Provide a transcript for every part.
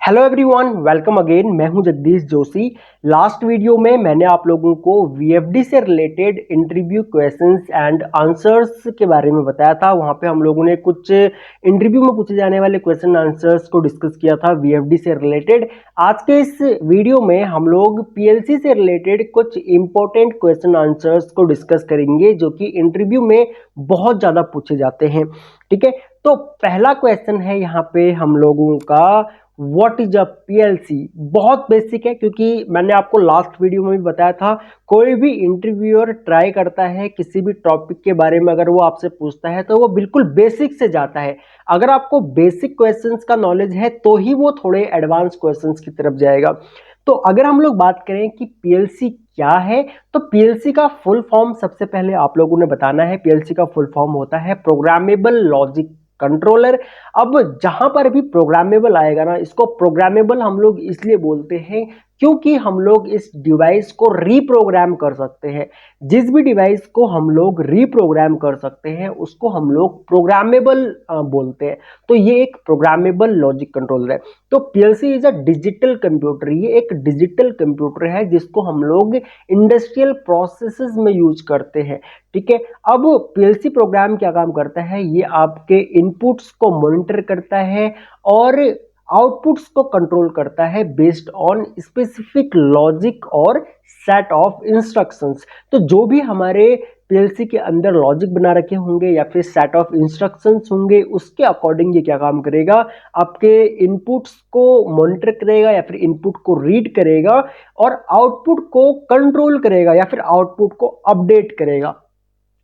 Hello everyone, welcome again. मैं हूं Jagdish Joshi. Last video में मैंने आप लोगों को वीएफडी से related interview questions and answers के बारे में बताया था। वहां पे हम लोगों ने कुछ इंटरव्यू में पूछे जाने वाले क्वेश्चन आंसर्स को डिस्कस किया था वीएफडी से रिलेटेड। आज के इस वीडियो में हम लोग पीएलसी से रिलेटेड कुछ इंपॉर्टेंट क्वेश्चन आंसर्स को डिस्कस करेंगे जो कि इंटरव्यू में बहुत ज़्यादा पूछे जाते हैं। ठीक है, तो पहला क्वेश्चन है यहाँ पे हम लोगों का, व्हाट इज अ पीएलसी। बहुत बेसिक है, क्योंकि मैंने आपको लास्ट वीडियो में भी बताया था, कोई भी इंटरव्यूअर ट्राई करता है किसी भी टॉपिक के बारे में अगर वो आपसे पूछता है तो वो बिल्कुल बेसिक से जाता है। अगर आपको बेसिक क्वेश्चंस का नॉलेज है तो ही वो थोड़े एडवांस क्वेश्चंस की तरफ जाएगा। तो अगर हम लोग बात करें कि पीएलसी क्या है, तो पीएलसी का फुल फॉर्म सबसे पहले आप लोगों ने बताना है। पीएलसी का फुल फॉर्म होता है प्रोग्रामेबल लॉजिक कंट्रोलर। अब जहां पर भी प्रोग्रामेबल आएगा ना, इसको प्रोग्रामेबल हम लोग इसलिए बोलते हैं क्योंकि हम लोग इस डिवाइस को रीप्रोग्राम कर सकते हैं। जिस भी डिवाइस को हम लोग रीप्रोग्राम कर सकते हैं उसको हम लोग प्रोग्रामेबल बोलते हैं। तो ये एक प्रोग्रामेबल लॉजिक कंट्रोलर है। तो PLC is a digital computer. ये एक डिजिटल कंप्यूटर है जिसको हम लोग इंडस्ट्रियल प्रोसेसेस में यूज करते हैं। ठीक है, अब पीएलसी प्रोग्राम क्या काम करता है, ये आपके इनपुट्स को मॉनिटर करता है और आउटपुट्स को कंट्रोल करता है बेस्ड ऑन स्पेसिफिक लॉजिक और सेट ऑफ इंस्ट्रक्शंस। तो जो भी हमारे पीएलसी के अंदर लॉजिक बना रखे होंगे या फिर सेट ऑफ इंस्ट्रक्शंस होंगे, उसके अकॉर्डिंग ये क्या काम करेगा, आपके इनपुट्स को मॉनिटर करेगा या फिर इनपुट को रीड करेगा और आउटपुट को कंट्रोल करेगा या फिर आउटपुट को अपडेट करेगा।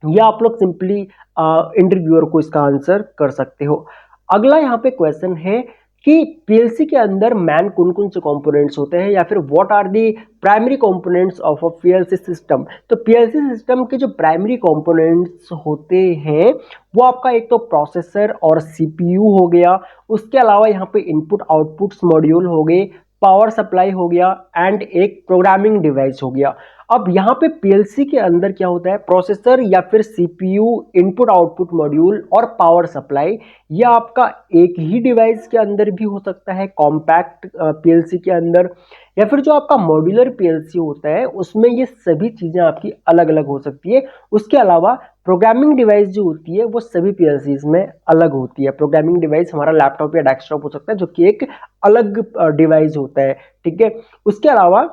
या आप लोग सिंपली इंटरव्यूअर को इसका आंसर कर सकते हो। अगला यहाँ पे क्वेश्चन है कि पीएलसी के अंदर मैन कौन कौन से कंपोनेंट्स होते हैं या फिर what are the primary components of a PLC system. तो पीएलसी सिस्टम के जो प्राइमरी कंपोनेंट्स होते हैं वो आपका एक तो प्रोसेसर और सीपीयू हो गया, उसके अलावा यहाँ पे इनपुट आउटपुट्स मॉड्यूल हो गए, पावर सप्लाई हो गया एंड एक प्रोग्रामिंग डिवाइस हो गया। अब यहाँ पे पीएलसी के अंदर क्या होता है, प्रोसेसर या फिर सीपीयू, इनपुट आउटपुट मॉड्यूल और पावर सप्लाई, ये आपका एक ही डिवाइस के अंदर भी हो सकता है, कॉम्पैक्ट पीएलसी के अंदर, या फिर जो आपका मॉड्यूलर पीएलसी होता है उसमें ये सभी चीजें आपकी अलग अलग हो सकती है। उसके अलावा प्रोग्रामिंग डिवाइस जो होती है वो सभी पीएलसीज में अलग होती है। प्रोग्रामिंग डिवाइस हमारा लैपटॉप या डेस्कटॉप हो सकता है जो कि एक अलग डिवाइस होता है। ठीक है, उसके अलावा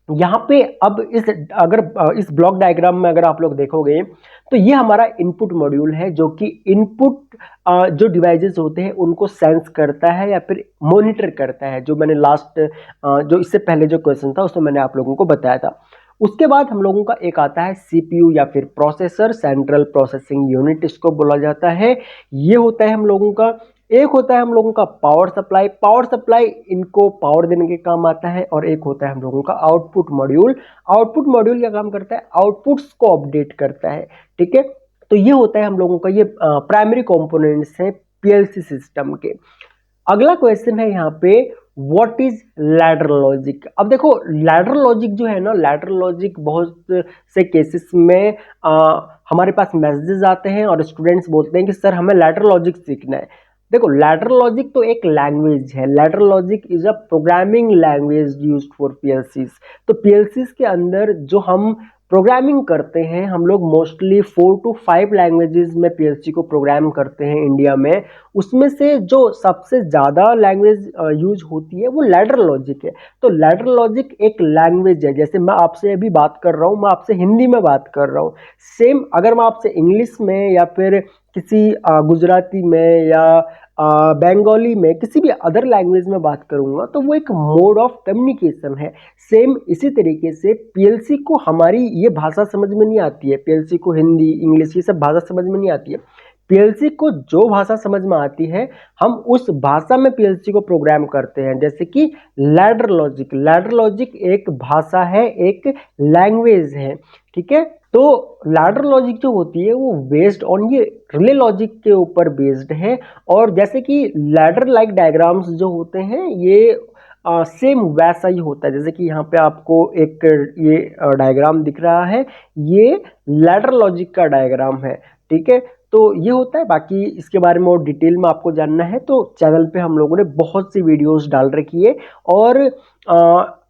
यहाँ पे अब इस ब्लॉक डायग्राम में अगर आप लोग देखोगे तो ये हमारा इनपुट मॉड्यूल है जो कि इनपुट जो डिवाइसेस होते हैं उनको सेंस करता है या फिर मॉनिटर करता है। जो मैंने लास्ट जो इससे पहले जो क्वेश्चन था उसमें मैंने आप लोगों को बताया था। उसके बाद हम लोगों का एक आता है सीपीयू या फिर प्रोसेसर, सेंट्रल प्रोसेसिंग यूनिट इसको बोला जाता है। ये होता है हम लोगों का। एक होता है हम लोगों का पावर सप्लाई। पावर सप्लाई इनको पावर देने के काम आता है। और एक होता है हम लोगों का आउटपुट मॉड्यूल। आउटपुट मॉड्यूल क्या काम करता है, आउटपुट्स को अपडेट करता है। ठीक है, तो ये होता है हम लोगों का, ये प्राइमरी कंपोनेंट्स हैं पीएलसी सिस्टम के। अगला क्वेश्चन है यहाँ पे, व्हाट इज लैडर लॉजिक। अब देखो लैडर लॉजिक जो है ना, लैडर लॉजिक बहुत से केसेस में हमारे पास मैसेजेस आते हैं और स्टूडेंट्स बोलते हैं कि सर हमें लैडर लॉजिक सीखना है। देखो लैडर लॉजिक तो एक लैंग्वेज है। Ladder logic is a programming language used for पीएलसीज। तो पीएलसीज के अंदर जो हम प्रोग्रामिंग करते हैं, हम लोग मोस्टली 4 to 5 लैंग्वेजेस में पीएलसी को प्रोग्राम करते हैं इंडिया में। उसमें से जो सबसे ज़्यादा लैंग्वेज यूज होती है वो लैडर लॉजिक है। तो लैडर लॉजिक एक लैंग्वेज है। जैसे मैं आपसे अभी बात कर रहा हूँ, मैं आपसे हिंदी में बात कर रहा हूँ, सेम अगर मैं आपसे इंग्लिश में या फिर किसी गुजराती में या बंगाली में किसी भी अदर लैंग्वेज में बात करूंगा तो वो एक मोड ऑफ कम्युनिकेशन है। सेम इसी तरीके से पीएलसी को हमारी ये भाषा समझ में नहीं आती है। पीएलसी को हिंदी, इंग्लिश ये सब भाषा समझ में नहीं आती है। पीएलसी को जो भाषा समझ में आती है हम उस भाषा में पीएलसी को प्रोग्राम करते हैं। जैसे कि लैडर लॉजिक, लैडर लॉजिक एक भाषा है, एक लैंग्वेज है। ठीक है, तो लैडर लॉजिक जो होती है वो बेस्ड ऑन ये रिले लॉजिक के ऊपर बेस्ड है। और जैसे कि लैडर लाइक डायग्राम्स जो होते हैं ये सेम वैसा ही होता है। जैसे कि यहाँ पे आपको एक ये डायग्राम दिख रहा है, ये लैडर लॉजिक का डायग्राम है। ठीक है, तो ये होता है। बाकी इसके बारे में और डिटेल में आपको जानना है तो चैनल पे हम लोगों ने बहुत सी वीडियोस डाल रखी है, और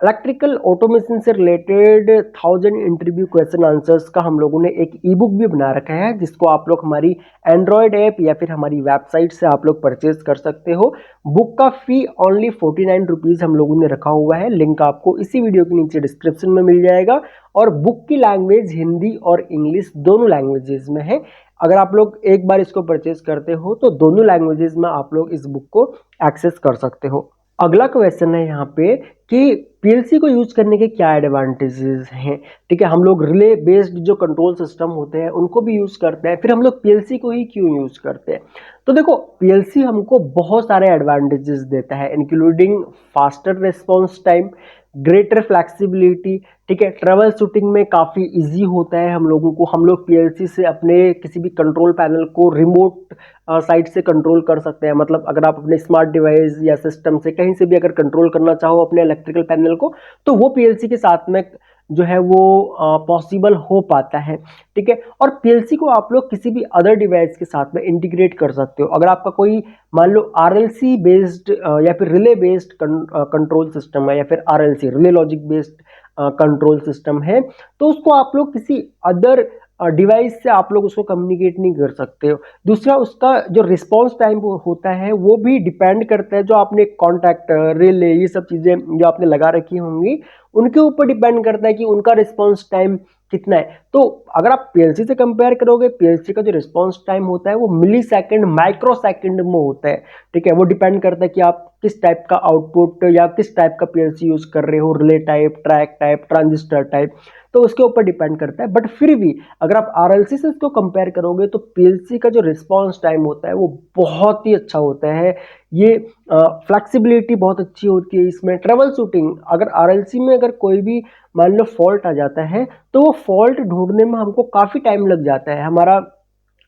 इलेक्ट्रिकल ऑटोमेशन से रिलेटेड 1000 इंटरव्यू क्वेश्चन आंसर्स का हम लोगों ने एक ई बुक भी बना रखा है, जिसको आप लोग हमारी एंड्रॉयड ऐप या फिर हमारी वेबसाइट से आप लोग परचेज कर सकते हो। बुक का फी ओनली 49 रुपीज़ हम लोगों ने रखा हुआ है। लिंक आपको इसी वीडियो के नीचे डिस्क्रिप्शन में मिल जाएगा। और बुक की लैंग्वेज हिंदी और इंग्लिश दोनों लैंग्वेजेस में है। अगर आप लोग एक बार इसको परचेज करते हो तो दोनों लैंग्वेजेस में आप लोग इस बुक को एक्सेस कर सकते हो। अगला क्वेश्चन है यहाँ पे कि पीएलसी को यूज करने के क्या एडवांटेजेस हैं। ठीक है, हम लोग रिले बेस्ड जो कंट्रोल सिस्टम होते हैं उनको भी यूज करते हैं, फिर हम लोग पीएलसी को ही क्यों यूज करते हैं। तो देखो, पीएलसी हमको बहुत सारे एडवांटेजेस देता है, including faster response time, greater flexibility. ठीक है, ट्रबल शूटिंग में काफ़ी इजी होता है हम लोगों को। हम लोग पीएलसी से अपने किसी भी कंट्रोल पैनल को रिमोट साइट से कंट्रोल कर सकते हैं। मतलब अगर आप अपने स्मार्ट डिवाइस या सिस्टम से कहीं से भी अगर कंट्रोल करना चाहो अपने इलेक्ट्रिकल पैनल को, तो वो पीएलसी के साथ में जो है वो पॉसिबल हो पाता है। ठीक है, और पीएलसी को आप लोग किसी भी अदर डिवाइस के साथ में इंटीग्रेट कर सकते हो। अगर आपका कोई मान लो आरएलसी बेस्ड या फिर रिले बेस्ड कंट्रोल सिस्टम है, या फिर RLC relay logic based control system है, तो उसको आप लोग किसी अदर डिवाइस से आप लोग उसको कम्युनिकेट नहीं कर सकते हो। दूसरा, उसका जो रिस्पॉन्स टाइम होता है वो भी डिपेंड करता है, जो आपने कॉन्टैक्ट रिले ये सब चीज़ें जो आपने लगा रखी होंगी उनके ऊपर डिपेंड करता है कि उनका रिस्पॉन्स टाइम कितना है। तो अगर आप पीएलसी से कंपेयर करोगे, पीएलसी का जो रिस्पॉन्स टाइम होता है वो मिली सेकेंड माइक्रो सेकेंड में होता है। ठीक है, वो डिपेंड करता है कि आप किस टाइप का आउटपुट या किस टाइप का पीएलसी यूज कर रहे हो, relay type, track type, transistor type, तो उसके ऊपर डिपेंड करता है। बट फिर भी अगर आप आरएलसी से इसको कंपेयर करोगे तो पीएलसी का जो रिस्पॉन्स टाइम होता है वो बहुत ही अच्छा होता है। ये फ्लेक्सिबिलिटी बहुत अच्छी होती है इसमें। ट्रबल शूटिंग, अगर आरएलसी में अगर कोई भी मान लो फॉल्ट आ जाता है तो वो फॉल्ट ढूंढने में हमको काफ़ी टाइम लग जाता है। हमारा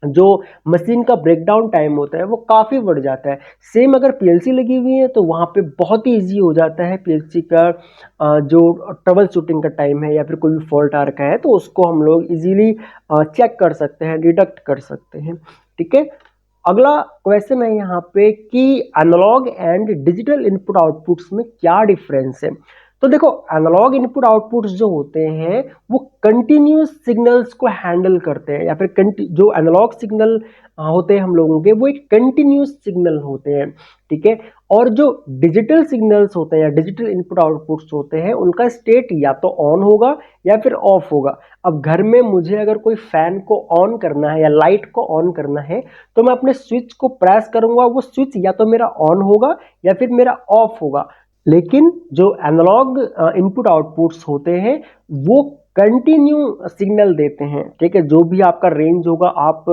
जो मशीन का ब्रेकडाउन टाइम होता है वो काफ़ी बढ़ जाता है। सेम अगर पीएलसी लगी हुई है तो वहाँ पे बहुत ही इजी हो जाता है। पीएलसी का जो ट्रबल शूटिंग का टाइम है या फिर कोई भी फॉल्ट आ रखा है तो उसको हम लोग इजीली चेक कर सकते हैं, डिडक्ट कर सकते हैं। ठीक है, अगला क्वेश्चन है यहाँ पे कि analogue and digital input outputs में क्या डिफरेंस है। तो देखो, एनालॉग इनपुट आउटपुट्स जो होते हैं वो कंटिन्यूस सिग्नल्स को हैंडल करते हैं, या फिर जो एनालॉग सिग्नल होते हैं हम लोगों के वो एक कंटिन्यूस सिग्नल होते हैं। ठीक है, और जो डिजिटल सिग्नल्स होते हैं या डिजिटल इनपुट आउटपुट्स होते हैं उनका स्टेट या तो ऑन होगा या फिर ऑफ होगा। अब घर में मुझे अगर कोई फैन को ऑन करना है या लाइट को ऑन करना है तो मैं अपने स्विच को प्रेस करूंगा, वो स्विच या तो मेरा ऑन होगा या फिर मेरा ऑफ होगा। लेकिन जो एनालॉग इनपुट आउटपुट्स होते हैं वो कंटिन्यू सिग्नल देते हैं। ठीक है, जो भी आपका रेंज होगा, आप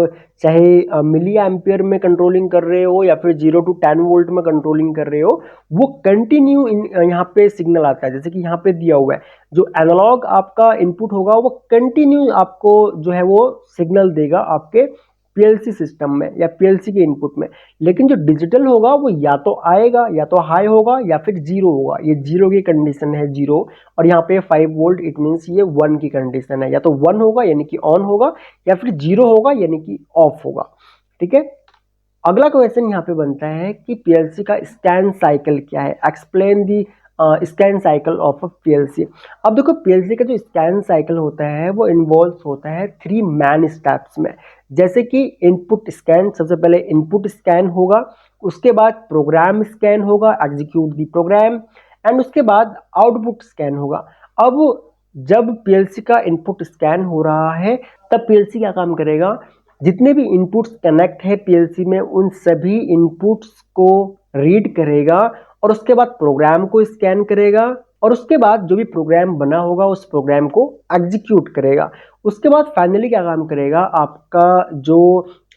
चाहे मिली एम्पियर में कंट्रोलिंग कर रहे हो या फिर 0 to 10 वोल्ट में कंट्रोलिंग कर रहे हो, वो कंटिन्यू यहाँ पे सिग्नल आता है। जैसे कि यहाँ पे दिया हुआ है, जो एनालॉग आपका इनपुट होगा वो कंटिन्यू आपको जो है वो सिग्नल देगा आपके पीएलसी सिस्टम में या पीएलसी के इनपुट में। लेकिन जो डिजिटल होगा वो या तो आएगा, या तो हाई होगा या फिर जीरो होगा। ये जीरो की कंडीशन है, जीरो, और यहाँ पे 5 वोल्ट, इट मीन्स ये 1 की कंडीशन है। या तो 1 होगा यानी कि ऑन होगा, या फिर 0 होगा यानी कि ऑफ होगा। ठीक है, अगला क्वेश्चन यहाँ पे बनता है कि पीएलसी का स्कैन साइकिल क्या है। Explain the scan cycle of a PLC. अब देखो, पीएलसी का जो स्कैन साइकिल होता है वो इन्वॉल्व होता है 3 मैन स्टेप्स में। जैसे कि इनपुट स्कैन, सबसे पहले इनपुट स्कैन होगा, उसके बाद प्रोग्राम स्कैन होगा, एग्जीक्यूट दी प्रोग्राम, एंड उसके बाद आउटपुट स्कैन होगा। अब जब पीएलसी का इनपुट स्कैन हो रहा है तब पीएलसी क्या काम करेगा, जितने भी इनपुट्स कनेक्ट है पीएलसी में उन सभी इनपुट्स को रीड करेगा, और उसके बाद प्रोग्राम को स्कैन करेगा, और उसके बाद जो भी प्रोग्राम बना होगा उस प्रोग्राम को एग्जीक्यूट करेगा। उसके बाद फाइनली क्या काम करेगा, आपका जो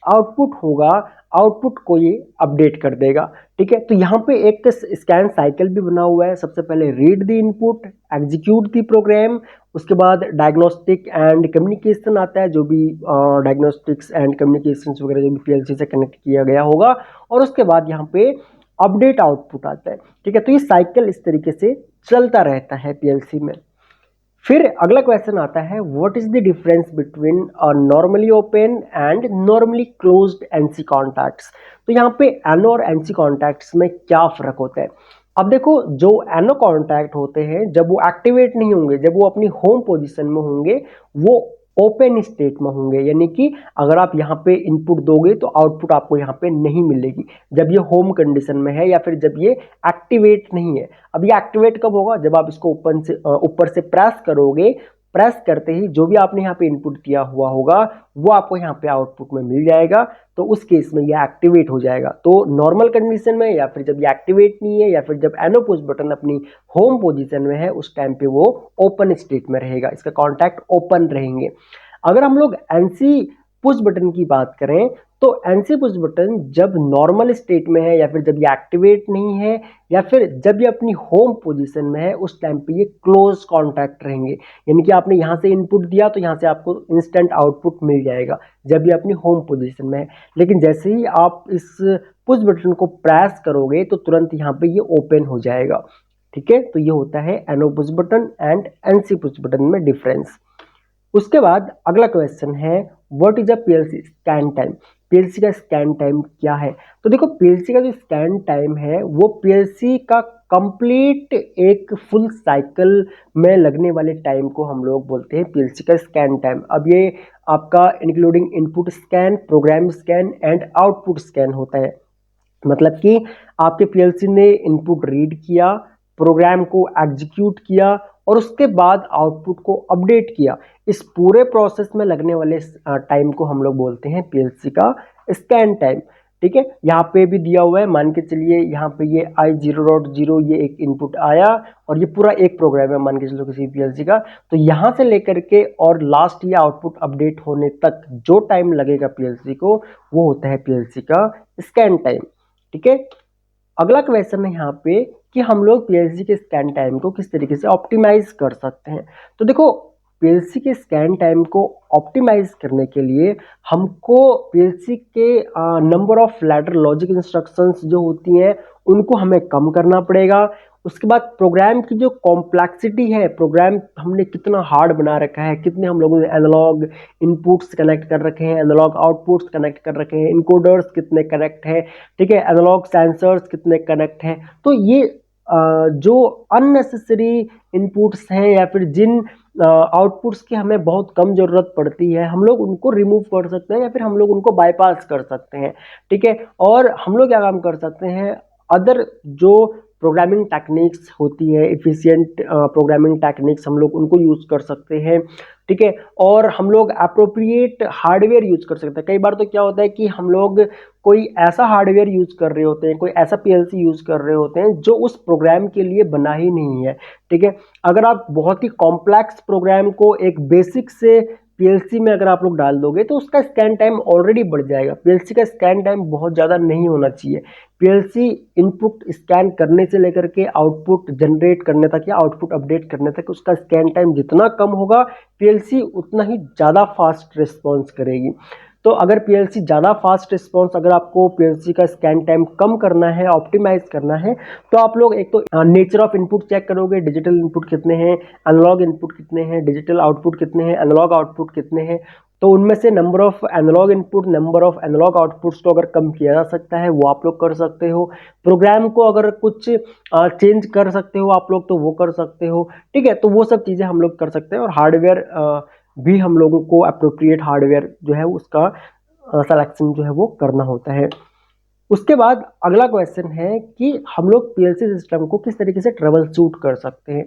आउटपुट होगा आउटपुट को ये अपडेट कर देगा। ठीक है, तो यहाँ पे एक स्कैन साइकिल भी बना हुआ है। सबसे पहले read the input, execute the program, उसके बाद डायग्नोस्टिक एंड कम्युनिकेशन आता है, जो भी डायग्नोस्टिक्स एंड कम्युनिकेशन वगैरह जो भी पीएलसी से कनेक्ट किया गया होगा, और उसके बाद यहाँ पे अपडेट आउटपुट आता है। ठीक है, तो ये साइकिल इस तरीके से चलता रहता है पीएलसी में। फिर अगला क्वेश्चन आता है, what is the difference between normally open and normally closed NC contacts. तो यहाँ पे एनो और एनसी कॉन्टैक्ट्स में क्या फर्क होता है। अब देखो, जो एनो कॉन्टैक्ट होते हैं जब वो एक्टिवेट नहीं होंगे, जब वो अपनी होम पोजीशन में होंगे, वो ओपन स्टेट में होंगे, यानी कि अगर आप यहाँ पे इनपुट दोगे तो आउटपुट आपको यहाँ पे नहीं मिलेगी जब ये होम कंडीशन में है, या फिर जब ये एक्टिवेट नहीं है। अब ये एक्टिवेट कब होगा, जब आप इसको ऊपर से प्रेस करोगे, प्रेस करते ही जो भी आपने यहाँ पे इनपुट किया हुआ होगा वो आपको यहाँ पे आउटपुट में मिल जाएगा, तो उस केस में ये एक्टिवेट हो जाएगा। तो नॉर्मल कंडीशन में, या फिर जब ये एक्टिवेट नहीं है, या फिर जब एनो पुश बटन अपनी होम पोजीशन में है, उस टाइम पे वो ओपन स्टेट में रहेगा, इसका कॉन्टैक्ट ओपन रहेंगे। अगर हम लोग एनसी पुश बटन की बात करें, तो एनसी पुश बटन जब नॉर्मल स्टेट में है, या फिर जब ये एक्टिवेट नहीं है, या फिर जब ये अपनी होम पोजीशन में है, उस टाइम पे ये क्लोज कॉन्टैक्ट रहेंगे, यानी कि आपने यहाँ से इनपुट दिया तो यहाँ से आपको इंस्टेंट आउटपुट मिल जाएगा जब ये अपनी होम पोजीशन में है। लेकिन जैसे ही आप इस पुश बटन को प्रेस करोगे तो तुरंत यहाँ पे ये ओपन हो जाएगा। ठीक है, तो ये होता है NO push button and NC push button में डिफरेंस। उसके बाद अगला क्वेश्चन है, what is a PLC scan time. PLC का स्कैन टाइम क्या है। तो देखो, पीएलसी का जो स्कैन टाइम है वो पीएलसी का कंप्लीट एक फुल साइकिल में लगने वाले टाइम को हम लोग बोलते हैं पीएलसी का स्कैन टाइम। अब ये आपका including input scan, program scan and output scan होता है। मतलब कि आपके पीएलसी ने इनपुट रीड किया, प्रोग्राम को एग्जीक्यूट किया और उसके बाद आउटपुट को अपडेट किया, इस पूरे प्रोसेस में लगने वाले टाइम को हम लोग बोलते हैं पीएलसी का स्कैन टाइम। ठीक है, यहाँ पे भी दिया हुआ है, मान के चलिए यहाँ पे ये I0.0 ये एक इनपुट आया और ये पूरा एक प्रोग्राम है मान के चलो किसी पीएलसी का, तो यहाँ से लेकर के और लास्ट ये आउटपुट अपडेट होने तक जो टाइम लगेगा पीएलसी को, वो होता है पीएलसी का स्कैन टाइम। ठीक है, अगला क्वेश्चन है यहाँ पे कि हम लोग पीएलसी के स्कैन टाइम को किस तरीके से ऑप्टिमाइज कर सकते हैं। तो देखो, पीएलसी के स्कैन टाइम को ऑप्टिमाइज करने के लिए हमको पीएलसी के number of ladder logic instructions जो होती हैं उनको हमें कम करना पड़ेगा। उसके बाद प्रोग्राम की जो कॉम्प्लेक्सिटी है, प्रोग्राम हमने कितना हार्ड बना रखा है, कितने हम लोगों ने एनालॉग इनपुट्स कनेक्ट कर रखे हैं, एनालॉग आउटपुट्स कनेक्ट कर रखे हैं, इनकोडर्स कितने कनेक्ट हैं, ठीक है, एनालॉग सेंसर्स कितने कनेक्ट हैं। तो ये जो अननेसेसरी इनपुट्स हैं या फिर जिन आउटपुट्स की हमें बहुत कम ज़रूरत पड़ती है, हम लोग उनको रिमूव कर सकते हैं या फिर हम लोग उनको बाईपास कर सकते हैं। ठीक है, और हम लोग क्या काम कर सकते हैं, अदर जो प्रोग्रामिंग टेक्निक्स होती है, इफिशिएंट प्रोग्रामिंग टेक्निक्स, हम लोग उनको यूज़ कर सकते हैं। ठीक है, और हम लोग अप्रोप्रिएट हार्डवेयर यूज़ कर सकते हैं। कई बार तो क्या होता है कि हम लोग कोई ऐसा हार्डवेयर यूज़ कर रहे होते हैं, कोई ऐसा पीएलसी यूज़ कर रहे होते हैं जो उस प्रोग्राम के लिए बना ही नहीं है। ठीक है, अगर आप बहुत ही कॉम्प्लेक्स प्रोग्राम को एक बेसिक से पीएलसी में अगर आप लोग डाल दोगे तो उसका स्कैन टाइम ऑलरेडी बढ़ जाएगा। पीएलसी का स्कैन टाइम बहुत ज़्यादा नहीं होना चाहिए। पीएलसी इनपुट स्कैन करने से लेकर के आउटपुट जनरेट करने तक या आउटपुट अपडेट करने तक उसका स्कैन टाइम जितना कम होगा, पीएलसी उतना ही ज़्यादा फास्ट रिस्पॉन्स करेगी। तो अगर पीएलसी ज़्यादा फास्ट रिस्पॉन्स, अगर आपको पीएलसी का स्कैन टाइम कम करना है, ऑप्टिमाइज करना है, तो आप लोग एक तो नेचर ऑफ इनपुट चेक करोगे, डिजिटल इनपुट कितने हैं, एनालॉग इनपुट कितने हैं, डिजिटल आउटपुट कितने हैं, एनालॉग आउटपुट कितने हैं। तो उनमें से number of analogue input, number of analogue outputs को अगर कम किया जा सकता है वो आप लोग कर सकते हो। प्रोग्राम को अगर कुछ चेंज कर सकते हो आप लोग तो वो कर सकते हो। ठीक है, तो वो सब चीज़ें हम लोग कर सकते हैं। और हार्डवेयर भी हम लोगों को अप्रोप्रिएट हार्डवेयर जो है उसका सिलेक्शन जो है वो करना होता है। उसके बाद अगला क्वेश्चन है कि हम लोग पीएलसी सिस्टम को किस तरीके से ट्रबल शूट कर सकते हैं।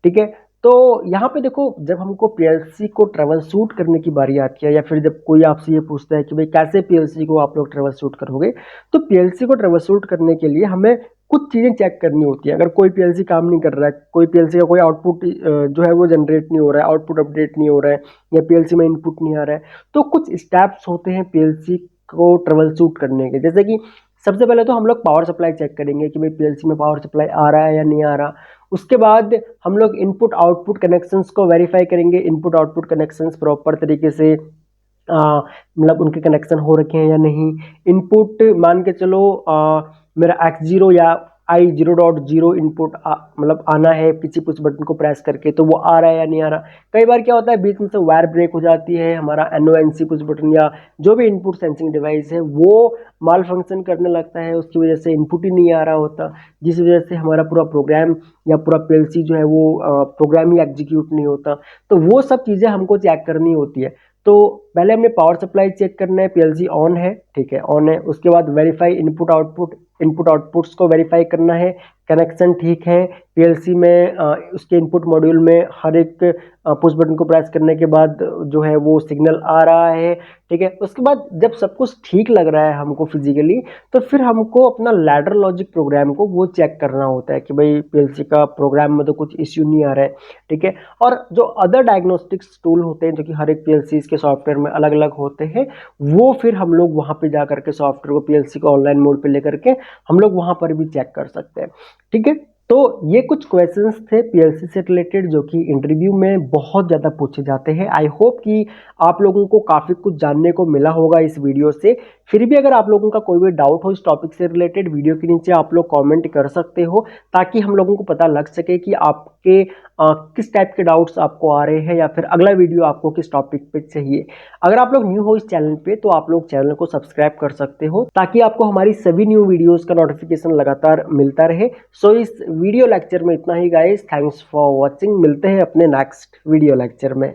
ठीक है, तो यहाँ पे देखो, जब हमको पीएलसी को ट्रबल शूट करने की बारी आती है या फिर जब कोई आपसे ये पूछता है कि भाई कैसे पीएलसी को आप लोग ट्रबल शूट करोगे, तो पीएलसी को ट्रबल शूट करने के लिए हमें कुछ चीज़ें चेक करनी होती है। अगर कोई पीएलसी काम नहीं कर रहा है, कोई पीएलसी का कोई आउटपुट जो है वो जनरेट नहीं हो रहा है, आउटपुट अपडेट नहीं हो रहा है, या पीएलसी में इनपुट नहीं आ रहा है, तो कुछ स्टेप्स होते हैं पीएलसी को ट्रबल शूट करने के। जैसे कि सबसे पहले तो हम लोग पावर सप्लाई चेक करेंगे कि भाई पीएलसी में पावर सप्लाई आ रहा है या नहीं आ रहा। उसके बाद हम लोग इनपुट आउटपुट कनेक्शंस को वेरीफाई करेंगे, इनपुट आउटपुट कनेक्शंस प्रॉपर तरीके से मतलब उनके कनेक्शन हो रखे हैं या नहीं। इनपुट मान के चलो मेरा X0 या I0.0 इनपुट मतलब आना है किसी पुश बटन को प्रेस करके, तो वो आ रहा है या नहीं आ रहा। कई बार क्या होता है बीच में से वायर ब्रेक हो जाती है, हमारा NONC पुश बटन या जो भी इनपुट सेंसिंग डिवाइस है वो माल फंक्शन करने लगता है, उसकी वजह से इनपुट ही नहीं आ रहा होता, जिस वजह से हमारा पूरा प्रोग्राम या पूरा PLC जो है वो प्रोग्राम ही एग्जीक्यूट नहीं होता। तो वो सब चीज़ें हमको चेक करनी होती है। तो पहले हमने पावर सप्लाई चेक करना है, PLC ऑन है, ठीक है ऑन है। उसके बाद वेरीफाई इनपुट आउटपुट्स को वेरीफाई करना है, कनेक्शन ठीक है PLC में, उसके इनपुट मॉड्यूल में हर एक पुश बटन को प्रेस करने के बाद जो है वो सिग्नल आ रहा है, ठीक है। उसके बाद जब सब कुछ ठीक लग रहा है हमको फिजिकली, तो फिर हमको अपना लैडर लॉजिक प्रोग्राम को वो चेक करना होता है कि भाई PLC का प्रोग्राम में तो कुछ इश्यू नहीं आ रहा है, ठीक है। और जो अदर डायग्नोस्टिक्स टूल होते हैं जो कि हर एक PLC के सॉफ्टवेयर में अलग अलग होते हैं, वो फिर हम लोग वहाँ पे जा करके सॉफ्टवेयर को PLC को ऑनलाइन मोड पे लेकर के हम लोग वहाँ पर भी चेक कर सकते हैं, ठीक है। तो ये कुछ क्वेश्चंस थे PLC से रिलेटेड जो कि इंटरव्यू में बहुत ज़्यादा पूछे जाते हैं। आई होप कि आप लोगों को काफ़ी कुछ जानने को मिला होगा इस वीडियो से। फिर भी अगर आप लोगों का कोई भी डाउट हो इस टॉपिक से रिलेटेड, वीडियो के नीचे आप लोग कमेंट कर सकते हो, ताकि हम लोगों को पता लग सके कि आपके किस टाइप के डाउट्स आपको आ रहे हैं या फिर अगला वीडियो आपको किस टॉपिक पे चाहिए। अगर आप लोग न्यू हो इस चैनल पे तो आप लोग चैनल को सब्सक्राइब कर सकते हो, ताकि आपको हमारी सभी न्यू वीडियोस का नोटिफिकेशन लगातार मिलता रहे। सो इस वीडियो लेक्चर में इतना ही गाइस, थैंक्स फॉर वॉचिंग। मिलते हैं अपने नेक्स्ट वीडियो लेक्चर में।